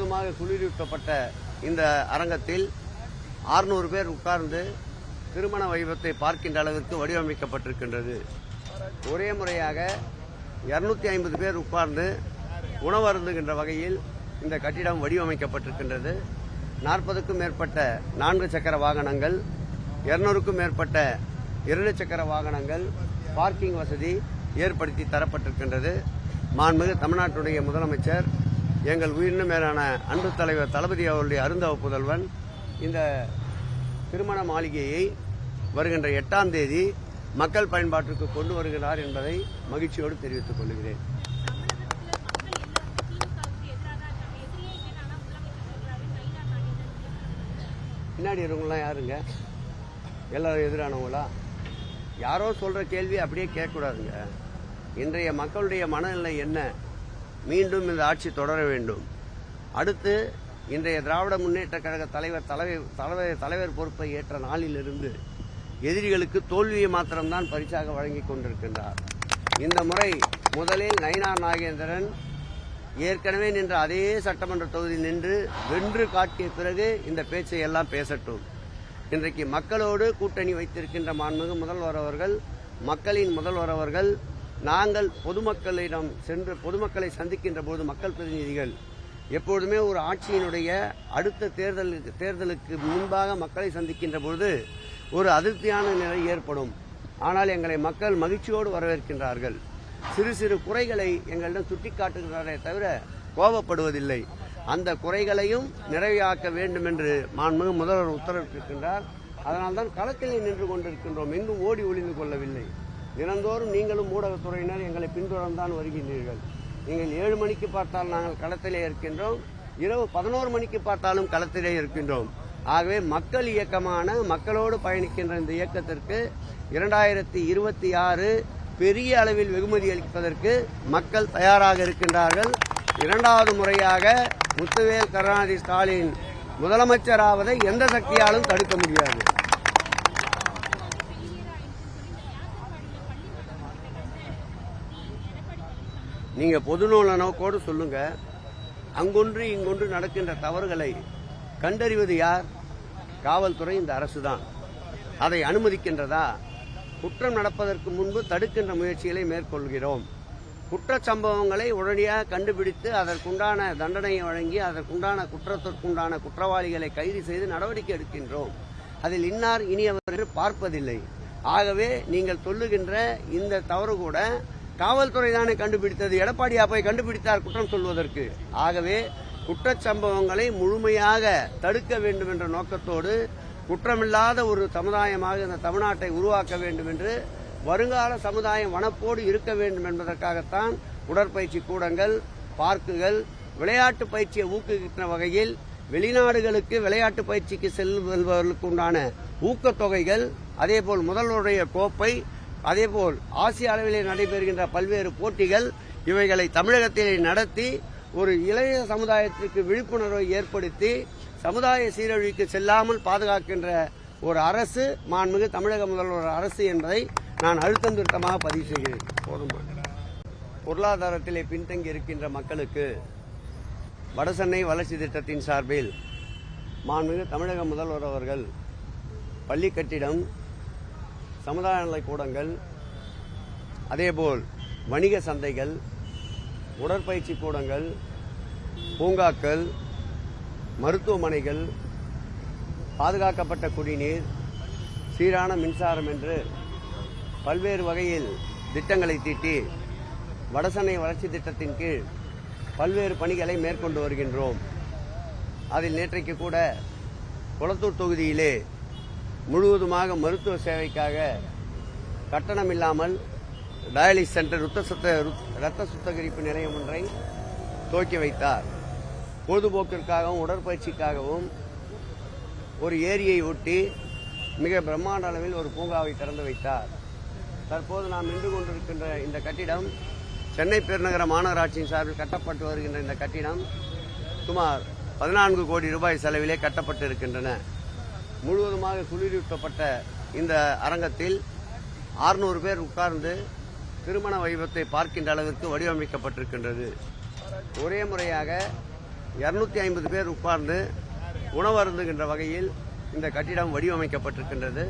முழுவதுமாக குளிரூட்டப்பட்ட இந்த அரங்கத்தில் 600 பேர் உட்கார்ந்து திருமண வைபவத்தை பார்க்கின்ற அளவிற்கு வடிவமைக்கப்பட்டிருக்கின்றது. ஒரே முறையாக 250 பேர் உட்கார்ந்து உணவருந்துகின்ற வகையில் இந்த கட்டிடம் வடிவமைக்கப்பட்டிருக்கின்றது. 40க்கும் மேற்பட்ட 4 சக்கர வாகனங்கள், 200க்கும் மேற்பட்ட 2 சக்கர வாகனங்கள் பார்க்கிங் வசதி ஏற்படுத்தி தரப்பட்டிருக்கின்றது. மாண்புமிகு தமிழ்நாட்டுடைய முதலமைச்சர், எங்கள் உயிரினு மேலான அன்பு தலைவர் தளபதி அவருடைய அருந்தவ புதல்வன் இந்த திருமண மாளிகையை வருகின்ற 8ஆம் தேதி மக்கள் பயன்பாட்டிற்கு கொண்டு வருகிறார் என்பதை மகிழ்ச்சியோடு தெரிவித்துக் கொள்கிறேன். பின்னாடி இருக்கவங்களாம் யாருங்க? எல்லாரும் எதிரானவங்களா? யாரோ சொல்ற கேள்வி அப்படியே கேட்கக்கூடாதுங்க. இன்றைய மக்களுடைய மனநிலை என்ன? மீண்டும் இந்த ஆட்சி தொடர வேண்டும். அடுத்து இன்றைய திராவிட முன்னேற்ற கழக தலைவர் பொறுப்பை ஏற்ற நாளிலிருந்து எதிரிகளுக்கு தோல்வியை மாத்திரம்தான் பரிசாக வழங்கிக் கொண்டிருக்கின்றார். இந்த முறை முதலில் நயினார் நாகேந்திரன் ஏற்கனவே நின்ற அதே சட்டமன்ற தொகுதியில் நின்று வென்று காட்டிய பிறகு இந்த பேச்சை எல்லாம் பேசட்டும். இன்றைக்கு மக்களோடு கூட்டணி வைத்திருக்கின்ற மாண்புமிகு முதல்வர் அவர்கள், மக்களின் முதல்வர் அவர்கள், நாங்கள் பொதுமக்களிடம் சென்று பொதுமக்களை சந்திக்கின்ற போது மக்கள் பிரதிநிதிகள் எப்பொழுதுமே ஒரு ஆட்சியினுடைய அடுத்த தேர்தலுக்கு முன்பாக மக்களை சந்திக்கின்ற பொழுது ஒரு அதிருப்தியான நிலை ஏற்படும். ஆனால் எங்களை மக்கள் மகிழ்ச்சியோடு வரவேற்கின்றார்கள். சிறு சிறு குறைகளை எங்களிடம் சுட்டிக்காட்டுகிறாரே தவிர கோபப்படுவதில்லை. அந்த குறைகளையும் நிறைவாக்க வேண்டும் என்று மாண்புமிகு முதல்வர் உத்தரவிட்டிருக்கின்றார். அதனால்தான் களத்திலே நின்று கொண்டிருக்கின்றோம், எங்கும் ஓடி ஒளிந்து கொள்ளவில்லை. தினந்தோறும் நீங்களும் ஊடகத்துறையினர் எங்களை பின்தொடர்ந்தான் வருகின்றீர்கள். நீங்கள் 7 மணிக்கு பார்த்தால் நாங்கள் களத்திலே இருக்கின்றோம், இரவு 11 மணிக்கு பார்த்தாலும் களத்திலே இருக்கின்றோம். ஆகவே மக்கள் இயக்கமான மக்களோடு பயணிக்கின்ற இந்த இயக்கத்திற்கு 2026 பெரிய அளவில் வெகுமதி அளிப்பதற்கு மக்கள் தயாராக இருக்கின்றார்கள். 2வது முறையாக முத்துவேல் கருணாநிதி ஸ்டாலின் முதலமைச்சராவதை எந்த சக்தியாலும் தடுக்க முடியாது. நீங்க பொதுநல நோக்கோடு சொல்லுங்க. அங்கொன்று இங்கொன்று நடக்கின்ற தவறுகளை கண்டறிவது யார்? காவல்துறை, இந்த அரசுதான். அதை அனுமதிக்கின்றதா? குற்றம் நடப்பதற்கு முன்பு தடுக்கின்ற முயற்சிகளை மேற்கொள்கிறோம். குற்றச்சம்பவங்களை உடனடியாக கண்டுபிடித்து அதற்குண்டான தண்டனையை வழங்கி அதற்குண்டான குற்றத்திற்குண்டான குற்றவாளிகளை கைது செய்து நடவடிக்கை எடுக்கின்றோம். அதில் இன்னார் இனியவர் பார்ப்பதில்லை. ஆகவே நீங்கள் சொல்லுகின்ற இந்த தவறு கூட காவல்துறை தானே கண்டுபிடித்தது. எடப்பாடியா போய் கண்டுபிடித்தார் குற்றம் சொல்வதற்கு? ஆகவே குற்றச்சம்பவங்களை முழுமையாக தடுக்க வேண்டும் என்ற நோக்கத்தோடு குற்றமில்லாத ஒரு சமுதாயமாக இந்த தமிழ்நாட்டை உருவாக்க வேண்டும் என்று, வருங்கால சமுதாயம் வனப்போடு இருக்க வேண்டும் என்பதற்காகத்தான் உடற்பயிற்சி கூடங்கள், பார்க்குகள், விளையாட்டு பயிற்சியை ஊக்குவிக்கின்ற வகையில் வெளிநாடுகளுக்கு விளையாட்டு பயிற்சிக்கு செல்வதற்கு உண்டான ஊக்கத்தொகைகள், அதேபோல் முதல்வருடைய கோப்பை, அதேபோல் ஆசிய அளவிலே நடைபெறுகின்ற பல்வேறு போட்டிகள், இவைகளை தமிழகத்திலே நடத்தி ஒரு இளைய சமுதாயத்திற்கு விழிப்புணர்வை ஏற்படுத்தி சமுதாய சீரழிவுக்கு செல்லாமல் பாதுகாக்கின்ற ஒரு அரசு மாண்புமிகு தமிழக முதல்வர் அரசு என்பதை நான் அழுத்தம் திருத்தமாக பதிவு செய்கிறேன். போதுமா? பொருளாதாரத்திலே பின்தங்கி இருக்கின்ற மக்களுக்கு வடசென்னை வளர்ச்சி திட்டத்தின் சார்பில் மாண்புமிகு தமிழக முதல்வர் அவர்கள் பள்ளி கட்டிடம், சமுதாய நல கூடங்கள், அதேபோல் வணிக சந்தைகள், உடற்பயிற்சி கூடங்கள், பூங்காக்கள், மருத்துவமனைகள், பாதுகாக்கப்பட்ட குடிநீர், சீரான மின்சாரம் என்று பல்வேறு வகையில் திட்டங்களை தீட்டி வடசென்னை வளர்ச்சி திட்டத்தின் கீழ் பல்வேறு பணிகளை மேற்கொண்டு வருகின்றோம். அதில் நேற்றைக்கு கூட கொளத்தூர் தொகுதியிலே முழுவதுமாக மருத்துவ சேவைக்காக கட்டணம் இல்லாமல் டயாலிசிஸ் சென்டர், இரத்த சுத்திகரிப்பு நிலையம் ஒன்றை துவக்கி வைத்தார். பொழுதுபோக்கிற்காகவும் உடற்பயிற்சிக்காகவும் ஒரு ஏரியை ஒட்டி மிக பிரம்மாண்ட அளவில் ஒரு பூங்காவை திறந்து வைத்தார். தற்போது நாம் நின்று கொண்டிருக்கின்ற இந்த கட்டிடம் சென்னை பெருநகர மாநகராட்சியின் சார்பில் கட்டப்பட்டு வருகின்ற இந்த கட்டிடம் சுமார் 14 கோடி ரூபாய் செலவிலே கட்டப்பட்டு இருக்கின்றன. முழுவதுமாக குளிரூட்டப்பட்ட இந்த அரங்கத்தில் 600 பேர் உட்கார்ந்து திருமண வைபவத்தை பார்க்கின்ற அளவிற்கு வடிவமைக்கப்பட்டிருக்கின்றது. ஒரே முறையாக 250 பேர் உட்கார்ந்து உணவருந்துகின்ற வகையில் இந்த கட்டிடம் வடிவமைக்கப்பட்டிருக்கின்றது.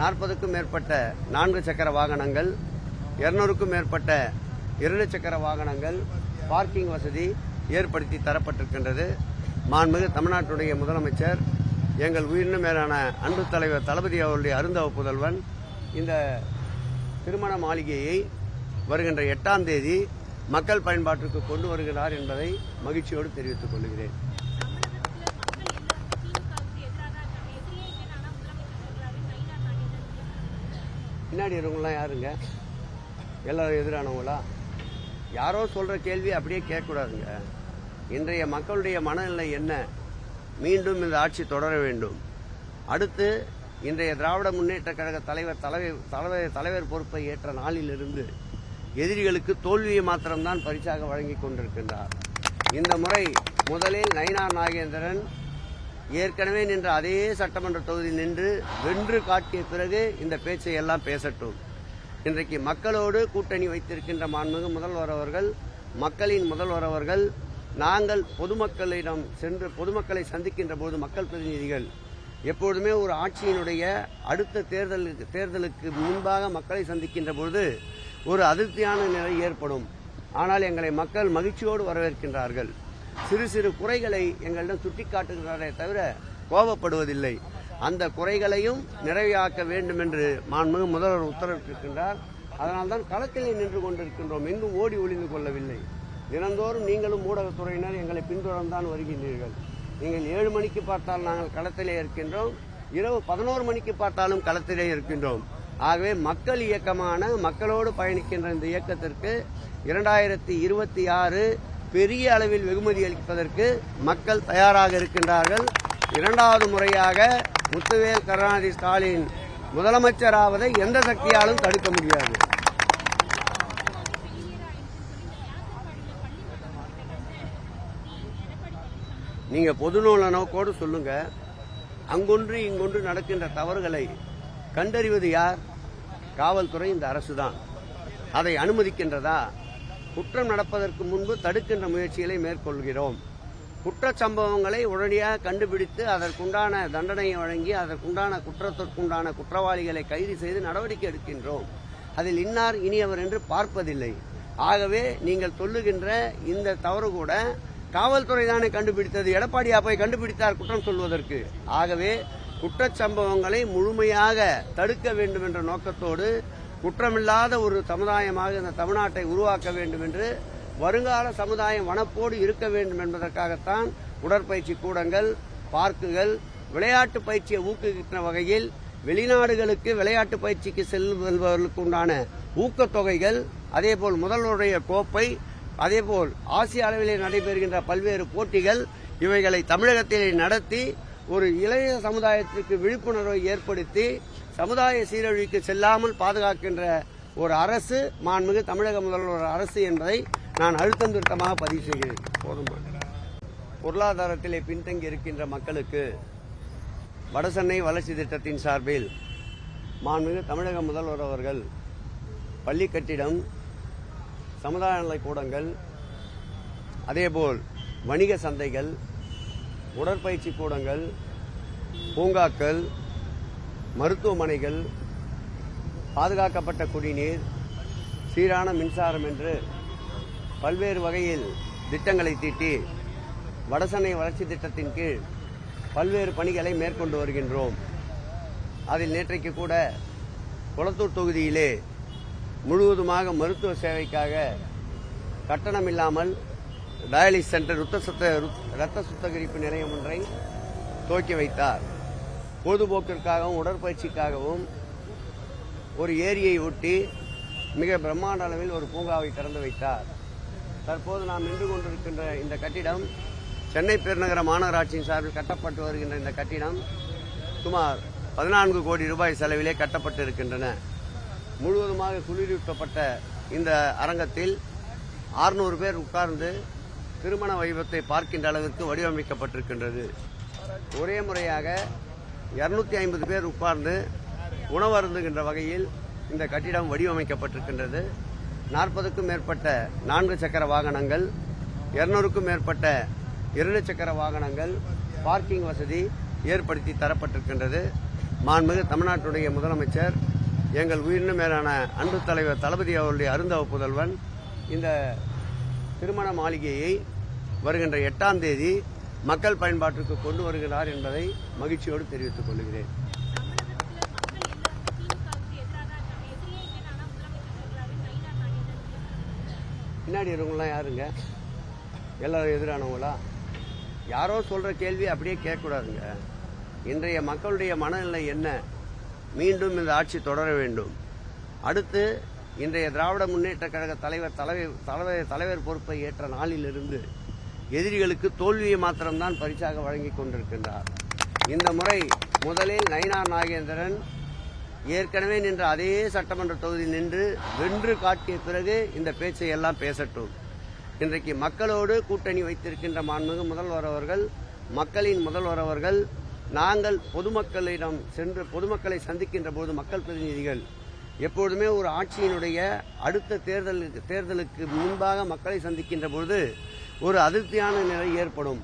40க்கும் மேற்பட்ட 4 சக்கர வாகனங்கள், 200க்கும் மேற்பட்ட 2 சக்கர வாகனங்கள், பார்க்கிங் வசதி ஏற்படுத்தி தரப்பட்டிருக்கின்றது. மாண்புமிகு தமிழ்நாட்டுடைய முதலமைச்சர், எங்கள் உயிரினும் மேலான அன்பு தலைவர் தளபதி அவருடைய அருந்தவ புதல்வன் இந்த திருமண மாளிகையை வருகின்ற 8ஆம் தேதி மக்கள் பயன்பாட்டிற்கு கொண்டு வருகிறார் என்பதை மகிழ்ச்சியோடு தெரிவித்துக் கொள்கிறேன். பின்னாடி இருக்கவங்களாம் யாருங்க? எல்லாரும் எதிரானவங்களா? யாரோ சொல்ற கேள்வி அப்படியே கேட்கக்கூடாதுங்க. இன்றைய மக்களுடைய மனநிலை என்ன? மீண்டும் இந்த ஆட்சி தொடர வேண்டும். அடுத்து இன்றைய திராவிட முன்னேற்ற கழக தலைவர் பொறுப்பை ஏற்ற நாளிலிருந்து எதிரிகளுக்கு தோல்வியை மாத்திரம்தான் பரிசாக வழங்கிக் கொண்டிருக்கின்றார். இந்த முறை முதலில் நயினார் நாகேந்திரன் ஏற்கனவே நின்ற அதே சட்டமன்ற தொகுதியில் நின்று வென்று காட்டிய பிறகு இந்த பேச்சை எல்லாம் பேசட்டும். இன்றைக்கு மக்களோடு கூட்டணி வைத்திருக்கின்ற மாண்புமிகு முதல்வர் அவர்கள், மக்களின் முதல்வர் அவர்கள், நாங்கள் பொதுமக்களிடம் சென்று பொதுமக்களை சந்திக்கின்ற போது மக்கள் பிரதிநிதிகள் எப்பொழுதுமே ஒரு ஆட்சியினுடைய அடுத்த தேர்தலுக்கு முன்பாக மக்களை சந்திக்கின்ற போது ஒரு அதிருப்தியான நிலை ஏற்படும். ஆனால் எங்களை மக்கள் மகிழ்ச்சியோடு வரவேற்கின்றார்கள். சிறு சிறு குறைகளை எங்களிடம் சுட்டிக்காட்டுகிறாரே தவிர கோபப்படுவதில்லை. அந்த குறைகளையும் நிறைவாக்க வேண்டும் என்று மாண்புமிகு முதல்வர் உத்தரவிட்டிருக்கின்றார். அதனால்தான் களத்திலே நின்று கொண்டிருக்கின்றோம், எங்கும் ஓடி ஒளிந்து கொள்ளவில்லை. தினந்தோறும் நீங்களும் ஊடகத்துறையினர் எங்களை பின்தொடர்ந்தான் வருகின்றீர்கள். நீங்கள் 7 மணிக்கு பார்த்தால் நாங்கள் களத்திலே இருக்கின்றோம், இரவு 11 மணிக்கு பார்த்தாலும் களத்திலே இருக்கின்றோம். ஆகவே மக்கள் இயக்கமான மக்களோடு பயணிக்கின்ற இந்த இயக்கத்திற்கு 2026 பெரிய அளவில் வெகுமதி அளிப்பதற்கு மக்கள் தயாராக இருக்கின்றார்கள். 2வது முறையாக முத்துவேல் கருணாநிதி ஸ்டாலின் முதலமைச்சராவதை எந்த சக்தியாலும் தடுக்க முடியாது. நீங்க பொதுநல நோக்கோடு சொல்லுங்க. அங்கொன்று இங்கொன்று நடக்கின்ற தவறுகளை கண்டறிவது யார்? காவல்துறை, இந்த அரசுதான். அதை அனுமதிக்கின்றதா? குற்றம் நடப்பதற்கு முன்பு தடுக்கின்ற முயற்சிகளை மேற்கொள்கிறோம். குற்றச்சம்பவங்களை உடனடியாக கண்டுபிடித்து அதற்குண்டான தண்டனையை வழங்கி அதற்குண்டான குற்றத்திற்குண்டான குற்றவாளிகளை கைது செய்து நடவடிக்கை எடுக்கின்றோம். அதில் இன்னார் இனியவர் என்று பார்ப்பதில்லை. ஆகவே நீங்கள் சொல்லுகின்ற இந்த தவறு கூட காவல்துறை தானே கண்டுபிடித்தது. எடப்பாடியா போய் கண்டுபிடித்தார் குற்றம் சொல்வதற்கு? ஆகவே குற்றச்சம்பவங்களை முழுமையாக தடுக்க வேண்டும் என்ற நோக்கத்தோடு குற்றமில்லாத ஒரு சமுதாயமாக இந்த தமிழ்நாட்டை உருவாக்க வேண்டும் என்று, வருங்கால சமுதாயம் வனப்போடு இருக்க வேண்டும் என்பதற்காகத்தான் உடற்பயிற்சி கூடங்கள், பார்க்குகள், விளையாட்டு பயிற்சியை ஊக்குவிக்கின்ற வகையில் வெளிநாடுகளுக்கு விளையாட்டு பயிற்சிக்கு செல்பவர்களுக்கு உண்டான ஊக்கத்தொகைகள், அதேபோல் முதல்வருடைய கோப்பை, அதேபோல் ஆசிய அளவிலே நடைபெறுகின்ற பல்வேறு போட்டிகள், இவைகளை தமிழகத்திலே நடத்தி ஒரு இளைய சமுதாயத்திற்கு விழிப்புணர்வை ஏற்படுத்தி சமுதாய சீரழிவுக்கு செல்லாமல் பாதுகாக்கின்ற ஒரு அரசு மாண்புமிகு தமிழக முதல்வர் அரசு என்பதை நான் அழுத்தம் திருத்தமாக பதிவு செய்கிறேன். பொருளாதாரத்திலே பின்தங்கி இருக்கின்ற மக்களுக்கு வடசென்னை வளர்ச்சி திட்டத்தின் சார்பில் மாண்புமிகு தமிழக முதல்வர் அவர்கள் பள்ளி கட்டிடம், சமுதாய நல கூடங்கள், அதேபோல் வணிக சந்தைகள், உடற்பயிற்சி கூடங்கள், பூங்காக்கள், மருத்துவமனைகள், பாதுகாக்கப்பட்ட குடிநீர், சீரான மின்சாரம் என்று பல்வேறு வகையில் திட்டங்களை தீட்டி வடசென்னை வளர்ச்சி திட்டத்தின் கீழ் பல்வேறு பணிகளை மேற்கொண்டு வருகின்றோம். அதில் நேற்றைக்கு கூட கொளத்தூர் தொகுதியிலே முழுவதுமாக மருத்துவ சேவைக்காக கட்டணமில்லாமல் டயாலிசிஸ் சென்டர், இரத்த சுத்திகரிப்பு நிலையம் ஒன்றை துவக்கி வைத்தார். பொழுதுபோக்கிற்காகவும் உடற்பயிற்சிக்காகவும் ஒரு ஏரியை ஒட்டி மிக பிரம்மாண்ட அளவில் ஒரு பூங்காவை திறந்து வைத்தார். தற்போது நாம் நின்று கொண்டிருக்கின்ற இந்த கட்டிடம் சென்னை பெருநகர மாநகராட்சியின் சார்பில் கட்டப்பட்டு வருகின்ற இந்த கட்டிடம் சுமார் 14 கோடி ரூபாய் செலவிலே கட்டப்பட்டு இருக்கின்றன. முழுவதுமாக குளிரூட்டப்பட்ட இந்த அரங்கத்தில் 600 பேர் உட்கார்ந்து திருமண வைபவத்தை பார்க்கின்ற அளவிற்கு வடிவமைக்கப்பட்டிருக்கின்றது. ஒரே முறையாக 250 பேர் உட்கார்ந்து உணவருந்துகின்ற வகையில் இந்த கட்டிடம் வடிவமைக்கப்பட்டிருக்கின்றது. 40க்கும் மேற்பட்ட 4 சக்கர வாகனங்கள், 200க்கும் மேற்பட்ட 2 சக்கர வாகனங்கள் பார்க்கிங் வசதி ஏற்படுத்தி தரப்பட்டிருக்கின்றது. மாண்புமிகு தமிழ்நாட்டுடைய முதலமைச்சர் எங்கள் உயிரினும் மேலான அன்பு தலைவர் தளபதி அவருடைய அருந்தவ புதல்வன் இந்த திருமண மாளிகையை வருகின்ற 8ஆம் தேதி மக்கள் பயன்பாட்டிற்கு கொண்டு வருகிறார் என்பதை மகிழ்ச்சியோடு தெரிவித்துக் கொள்கிறேன். பின்னாடி இருக்கவங்களாம் யாருங்க? எல்லாரும் எதிரானவங்களா? யாரோ சொல்ற கேள்வி அப்படியே கேட்கக்கூடாதுங்க. இன்றைய மக்களுடைய மனநிலை என்ன? மீண்டும் இந்த ஆட்சி தொடர வேண்டும். அடுத்து இன்றைய திராவிட முன்னேற்ற கழக தலைவர் பொறுப்பை ஏற்ற நாளிலிருந்து எதிரிகளுக்கு தோல்வியை மாத்திரம்தான் பரிசாக வழங்கிக் கொண்டிருக்கின்றார். இந்த முறை முதலில் நயினார் நாகேந்திரன் ஏற்கனவே நின்ற அதே சட்டமன்ற தொகுதியில் நின்று வென்று காட்டிய பிறகு இந்த பேச்சை எல்லாம் பேசட்டும். இன்றைக்கு மக்களோடு கூட்டணி வைத்திருக்கின்ற மாண்புமிகு முதல்வர் அவர்கள், மக்களின் முதல்வர் அவர்கள், நாங்கள் பொதுமக்களிடம் சென்று பொதுமக்களை சந்திக்கின்ற போது மக்கள் பிரதிநிதிகள் எப்பொழுதுமே ஒரு ஆட்சியினுடைய அடுத்த தேர்தலுக்கு முன்பாக மக்களை சந்திக்கின்ற பொழுது ஒரு அதிருப்தியான நிலை ஏற்படும்.